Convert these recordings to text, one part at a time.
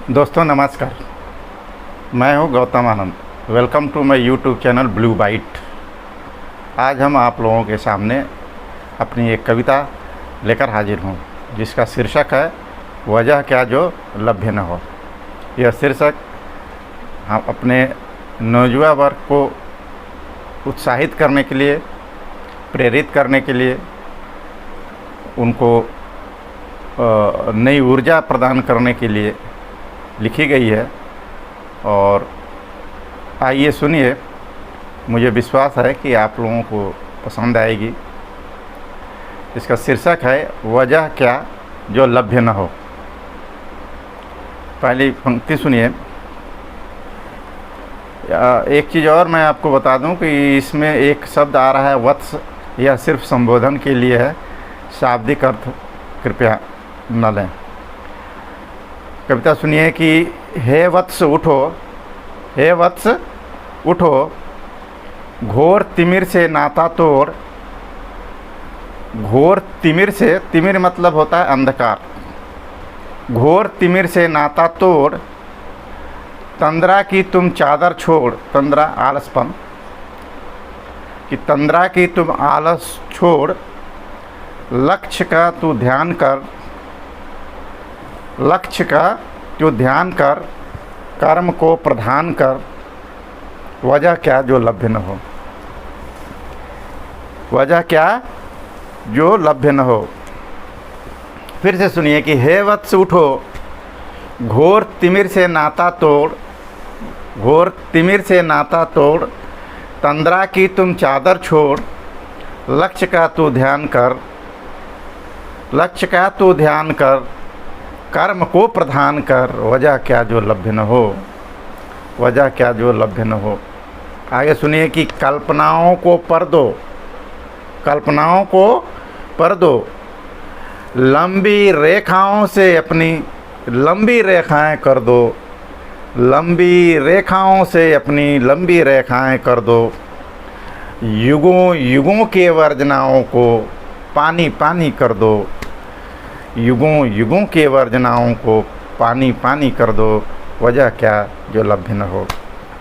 दोस्तों नमस्कार। मैं हूं Gautam Anand. Welcome to my YouTube channel Blue Byte. आज हम आप लोगों के सामने अपनी एक कविता लेकर हाजिर हूं, जिसका शीर्षक है वजह क्या जो लभ्य न हो। यह शीर्षक हम अपने नौजवान वर्ग को उत्साहित करने के लिए, प्रेरित करने के लिए, उनको नई ऊर्जा प्रदान करने के लिए लिखी गई है। और आइए सुनिए, मुझे विश्वास है कि आप लोगों को पसंद आएगी। इसका शीर्षक है वजह क्या जो लभ्य न हो। पहली पंक्ति सुनिए। एक चीज़ और मैं आपको बता दूं कि इसमें एक शब्द आ रहा है वत्स। यह सिर्फ संबोधन के लिए है, शाब्दिक अर्थ कृपया न लें। कविता सुनिए कि हे वत्स उठो, हे वत्स उठो, घोर तिमिर से नाता तोड़। घोर तिमिर से, तिमिर मतलब होता है अंधकार। घोर तिमिर से नाता तोड़, तंद्रा की तुम चादर छोड़। तंद्रा आलसपन, कि तंद्रा की तुम आलस छोड़। लक्ष्य का तू ध्यान कर, लक्ष्य का जो ध्यान कर, कर्म को प्रधान कर। वजह क्या जो लभ्य न हो। वजह क्या जो लभ्य न हो। फिर से सुनिए कि हे वत्स उठो, घोर तिमिर से नाता तोड़। घोर तिमिर से नाता तोड़, तंद्रा की तुम चादर छोड़। लक्ष्य का तू ध्यान कर, लक्ष्य का तू ध्यान कर, कर्म को प्रधान कर। वजह क्या जो लभ्य न हो। वजह क्या जो लभ्य न हो। आगे सुनिए कि कल्पनाओं को पर दो, कल्पनाओं को पर दो। लंबी रेखाओं से अपनी लंबी रेखाएं कर दो। लंबी रेखाओं से अपनी लंबी रेखाएं कर दो। युगों युगों के वर्जनाओं को पानी पानी कर दो। युगों युगों के वर्जनाओं को पानी पानी कर दो। वजह क्या जो लभ्य न हो।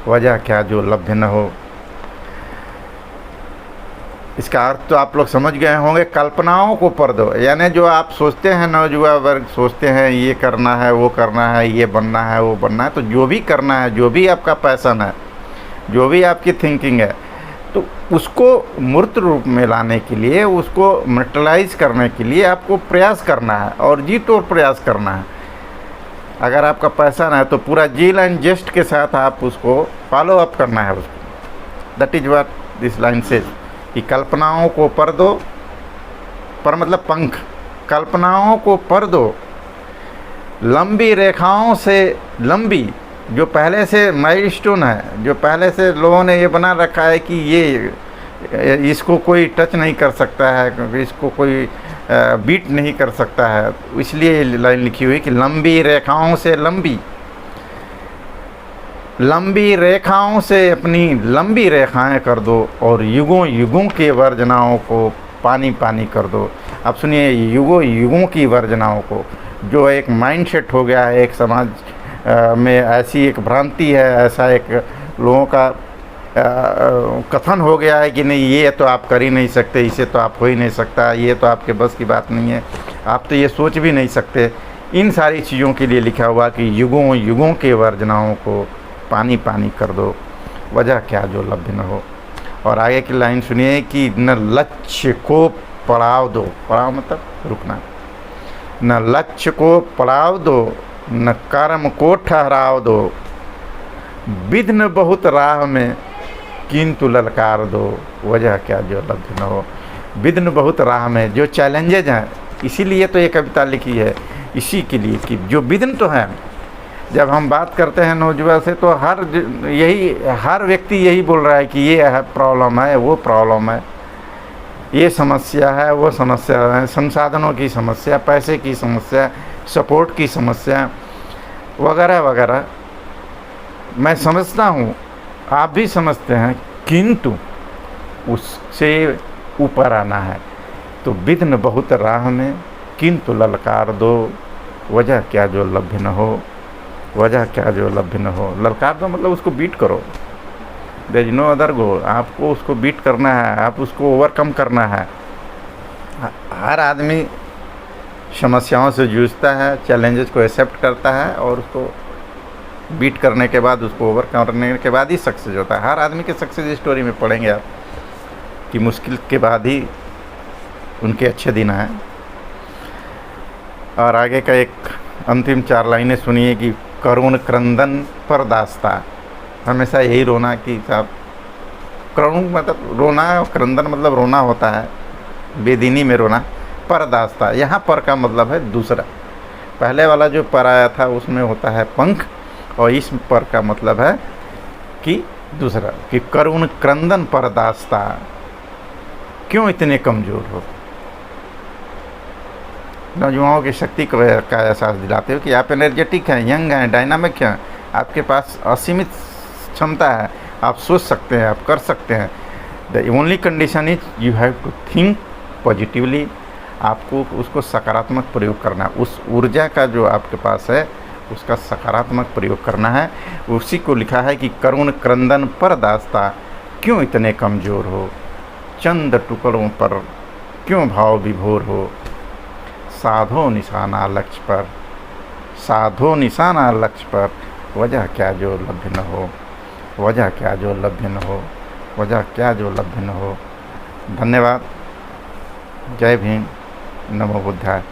वजह क्या जो लभ्य न हो। इसका अर्थ तो आप लोग समझ गए होंगे। कल्पनाओं को पर दो, यानी जो आप सोचते हैं, नौजवान वर्ग सोचते हैं ये करना है, वो करना है, ये बनना है, वो बनना है, तो जो भी करना है, जो भी आपका पैशन है, जो भी आपकी थिंकिंग है, तो उसको मूर्त रूप में लाने के लिए, उसको मटेरियलाइज करने के लिए आपको प्रयास करना है और जी तोड़ प्रयास करना है। अगर आपका पैशन है तो पूरा जील एंड जेस्ट के साथ आप उसको फॉलो अप करना है उसको। That is what this line says कि कल्पनाओं को पर दो, पर मतलब पंख। कल्पनाओं को पर दो, लंबी रेखाओं से लंबी, जो पहले से माइलस्टोन है, जो पहले से लोगों ने ये बना रखा है कि ये इसको कोई टच नहीं कर सकता है, क्योंकि इसको कोई बीट नहीं कर सकता है, इसलिए लाइन लिखी हुई कि लंबी रेखाओं से लंबी, लंबी रेखाओं से अपनी लंबी रेखाएं कर दो और युगों युगों के वर्जनाओं को पानी पानी कर दो। अब सुनिए, युगों युगों की वर्जनाओं को, जो एक माइंडसेट हो गया है एक समाज में, ऐसी एक भ्रांति है, ऐसा एक लोगों का कथन हो गया है कि नहीं ये तो आप कर ही नहीं सकते, इसे तो आप हो ही नहीं सकता, ये तो आपके बस की बात नहीं है, आप तो ये सोच भी नहीं सकते। इन सारी चीज़ों के लिए लिखा हुआ कि युगों युगों के वर्जनाओं को पानी पानी कर दो। वजह क्या जो लभ्य न हो। और आगे की लाइन सुनिए कि न लक्ष्य को पड़ाव दो। पड़ाव मतलब रुकना। न लक्ष्य को पड़ाव दो, न कर्म को ठहराव दो। विघ्न बहुत राह में किंतु ललकार दो। वजह क्या जो लभ्य न हो। विघ्न बहुत राह में, जो चैलेंजेज हैं, इसीलिए तो ये कविता लिखी है, इसी के लिए कि जो विघ्न तो है। जब हम बात करते हैं नौजवान से तो हर व्यक्ति यही बोल रहा है कि ये है प्रॉब्लम है, वो प्रॉब्लम है, ये समस्या है, वो समस्या है, संसाधनों की समस्या, पैसे की समस्या, सपोर्ट की समस्या वगैरह वगैरह। मैं समझता हूँ, आप भी समझते हैं, किंतु उससे ऊपर आना है तो विघ्न बहुत राह में किंतु ललकार दो। वजह क्या जो लभ्य न हो। वजह क्या जो लभ्य न हो। ललकार दो मतलब उसको बीट करो, देयर इज नो अदर गो। आपको उसको बीट करना है, आप उसको ओवरकम करना है। हर आदमी समस्याओं से जूझता है, चैलेंजेस को एक्सेप्ट करता है और उसको बीट करने के बाद, उसको ओवरकम करने के बाद ही सक्सेस होता है। हर आदमी के सक्सेस स्टोरी में पढ़ेंगे आप कि मुश्किल के बाद ही उनके अच्छे दिन आए। और आगे का एक अंतिम 4 लाइनें सुनिए कि करुण क्रंदन पर दास्ता। हमेशा यही रोना कि साहब, करुण मतलब रोना और क्रंदन मतलब रोना होता है, बेदीनी में रोना। पर दास्ता, यहाँ पर का मतलब है दूसरा। पहले वाला जो पर आया था उसमें होता है पंख, और इस पर का मतलब है कि दूसरा, कि करुण क्रंदन पर दास्ता, क्यों इतने कमज़ोर हो। नौजवानों की शक्ति का एहसास दिलाते हो कि आप एनर्जेटिक हैं, यंग हैं, डायनामिक हैं, आपके पास असीमित क्षमता है, आप सोच सकते हैं, आप कर सकते हैं। The only condition is you have to think positively. आपको उसको सकारात्मक प्रयोग करना है, उस ऊर्जा का जो आपके पास है उसका सकारात्मक प्रयोग करना है। उसी को लिखा है कि करुण क्रंदन पर दास्ता, क्यों इतने कमज़ोर हो, चंद टुकड़ों पर क्यों भाव विभोर हो। साधो निशाना लक्ष्य पर, साधो निशाना लक्ष्य पर, वजह क्या जो लभ्य न हो, वजह क्या जो लभ्य न हो, वजह क्या जो लभ्य न हो। धन्यवाद। जय भीम, नमो बुद्धाय।